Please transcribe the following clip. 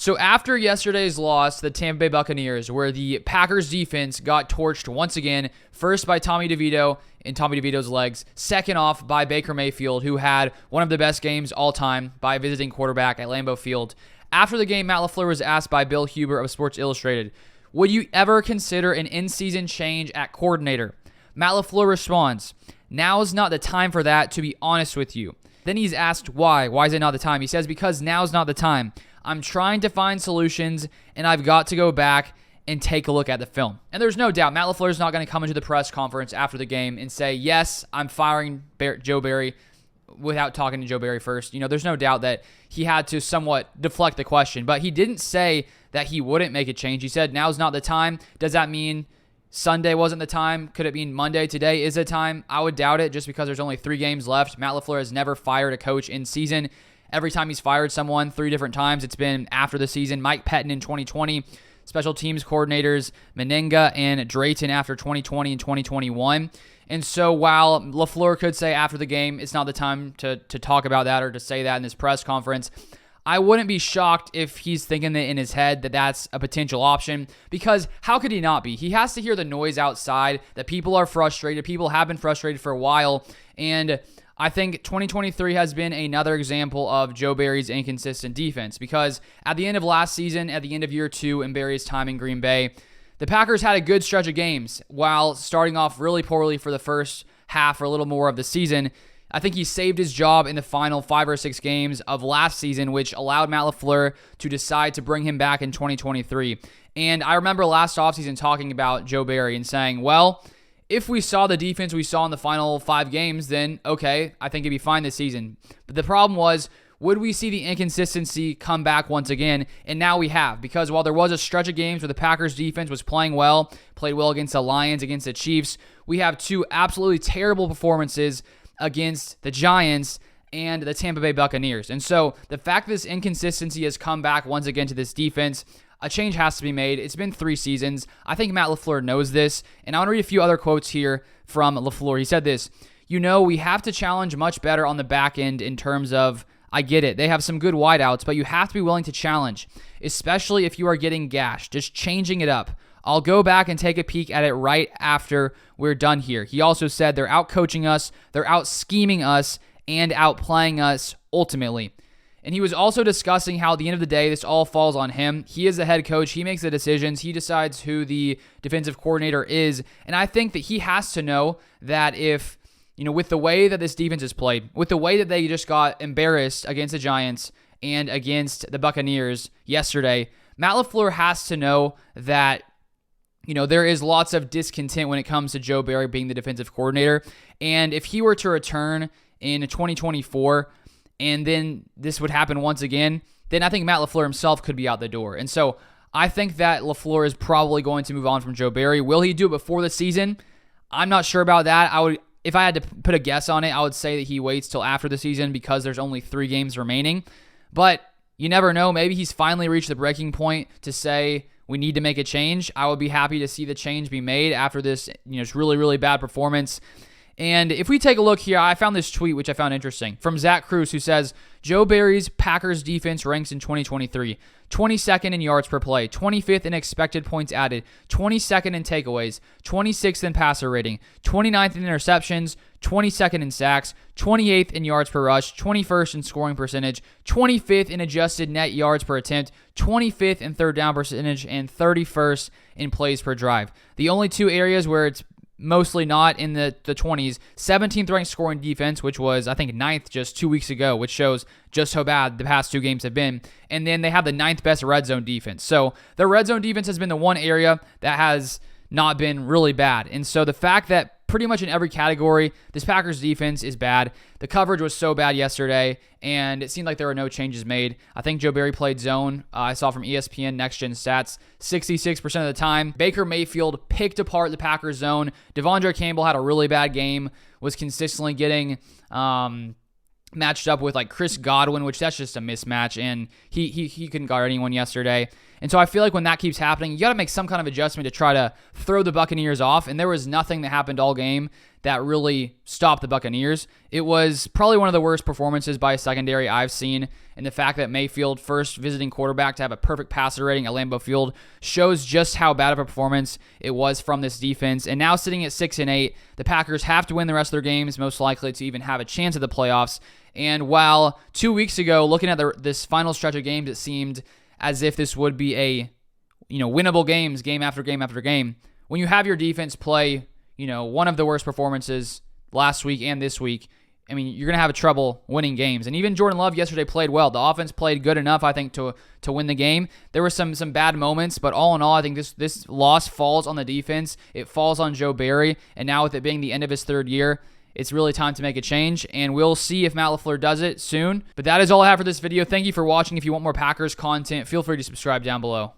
So after yesterday's loss to the Tampa Bay Buccaneers, where the Packers defense got torched once again, first by Tommy DeVito in Tommy DeVito's legs, second off by Baker Mayfield, who had one of the best games all time by a visiting quarterback at Lambeau Field. After the game, Matt LaFleur was asked by Bill Huber of Sports Illustrated, would you ever consider an in-season change at coordinator? Matt LaFleur responds, now's not the time for that, to be honest with you. Then he's asked why. Why is it not the time? He says, because now's not the time. I'm trying to find solutions, and I've got to go back and take a look at the film. And there's no doubt Matt LaFleur is not going to come into the press conference after the game and say, yes, I'm firing Joe Barry without talking to Joe Barry first. There's no doubt that he had to somewhat deflect the question. But he didn't say that he wouldn't make a change. He said, now's not the time. Does that mean Sunday wasn't the time? Could it mean Monday today is the time? I would doubt it just because there's only 3 games left. Matt LaFleur has never fired a coach in season. Every time he's fired someone 3 different times, it's been after the season. Mike Pettin in 2020, special teams coordinators Meninga and Drayton after 2020 and 2021. And so while LaFleur could say after the game, it's not the time to talk about that or to say that in this press conference, I wouldn't be shocked if he's thinking that in his head that that's a potential option, because how could he not be? He has to hear the noise outside, that people are frustrated. People have been frustrated for a while, and I think 2023 has been another example of Joe Barry's inconsistent defense, because at the end of last season, at the end of year 2 in Barry's time in Green Bay, the Packers had a good stretch of games while starting off really poorly for the first half or a little more of the season. I think he saved his job in the final 5 or 6 games of last season, which allowed Matt LaFleur to decide to bring him back in 2023. And I remember last offseason talking about Joe Barry and saying, well, if we saw the defense we saw in the final 5 games, then okay, I think it'd be fine this season. But the problem was, would we see the inconsistency come back once again? And now we have, because while there was a stretch of games where the Packers defense was playing well, played well against the Lions, against the Chiefs, we have 2 absolutely terrible performances against the Giants and the Tampa Bay Buccaneers. And so the fact that this inconsistency has come back once again to this defense, a change has to be made. It's been 3 seasons. I think Matt LaFleur knows this. And I want to read a few other quotes here from LaFleur. He said this, we have to challenge much better on the back end in terms of, I get it, they have some good wideouts, but you have to be willing to challenge, especially if you are getting gashed, just changing it up. I'll go back and take a peek at it right after we're done here. He also said they're out-coaching us, they're out-scheming us, and out-playing us ultimately. And he was also discussing how at the end of the day, this all falls on him. He is the head coach. He makes the decisions. He decides who the defensive coordinator is. And I think that he has to know that if, with the way that this defense is played, with the way that they just got embarrassed against the Giants and against the Buccaneers yesterday, Matt LaFleur has to know that there is lots of discontent when it comes to Joe Barry being the defensive coordinator. And if he were to return in 2024 and then this would happen once again, then I think Matt LaFleur himself could be out the door. And so I think that LaFleur is probably going to move on from Joe Barry. Will he do it before the season? I'm not sure about that. If I had to put a guess on it, I would say that he waits till after the season because there's only 3 games remaining. But you never know. Maybe he's finally reached the breaking point to say, we need to make a change. I would be happy to see the change be made after this, really, really bad performance. And if we take a look here, I found this tweet, which I found interesting, from Zach Cruz, who says, Joe Barry's Packers defense ranks in 2023, 22nd in yards per play, 25th in expected points added, 22nd in takeaways, 26th in passer rating, 29th in interceptions, 22nd in sacks, 28th in yards per rush, 21st in scoring percentage, 25th in adjusted net yards per attempt, 25th in third down percentage, and 31st in plays per drive. The only 2 areas where it's mostly not in the 20s, 17th ranked scoring defense, which was, I think, 9th just 2 weeks ago, which shows just how bad the past 2 games have been. And then they have the 9th best red zone defense. So their red zone defense has been the one area that has not been really bad. And so the fact that pretty much in every category, this Packers defense is bad. The coverage was so bad yesterday, and it seemed like there were no changes made. I think Joe Barry played zone. I saw from ESPN Next Gen Stats, 66% of the time. Baker Mayfield picked apart the Packers zone. Devondre Campbell had a really bad game, was consistently getting matched up with like Chris Godwin, which that's just a mismatch, and he couldn't guard anyone yesterday. And so I feel like when that keeps happening, you got to make some kind of adjustment to try to throw the Buccaneers off, and there was nothing that happened all game that really stopped the Buccaneers. It was probably one of the worst performances by a secondary I've seen, and the fact that Mayfield, first visiting quarterback to have a perfect passer rating at Lambeau Field, shows just how bad of a performance it was from this defense. And now sitting at 6-8, the Packers have to win the rest of their games, most likely to even have a chance at the playoffs. And while 2 weeks ago, looking at this final stretch of games, it seemed as if this would be a winnable games, game after game after game. When you have your defense play, one of the worst performances last week and this week, I mean, you're going to have trouble winning games. And even Jordan Love yesterday played well. The offense played good enough, I think, to win the game. There were some bad moments, but all in all, I think this loss falls on the defense. It falls on Joe Barry. And now with it being the end of his third year, it's really time to make a change, and we'll see if Matt LaFleur does it soon. But that is all I have for this video. Thank you for watching. If you want more Packers content, feel free to subscribe down below.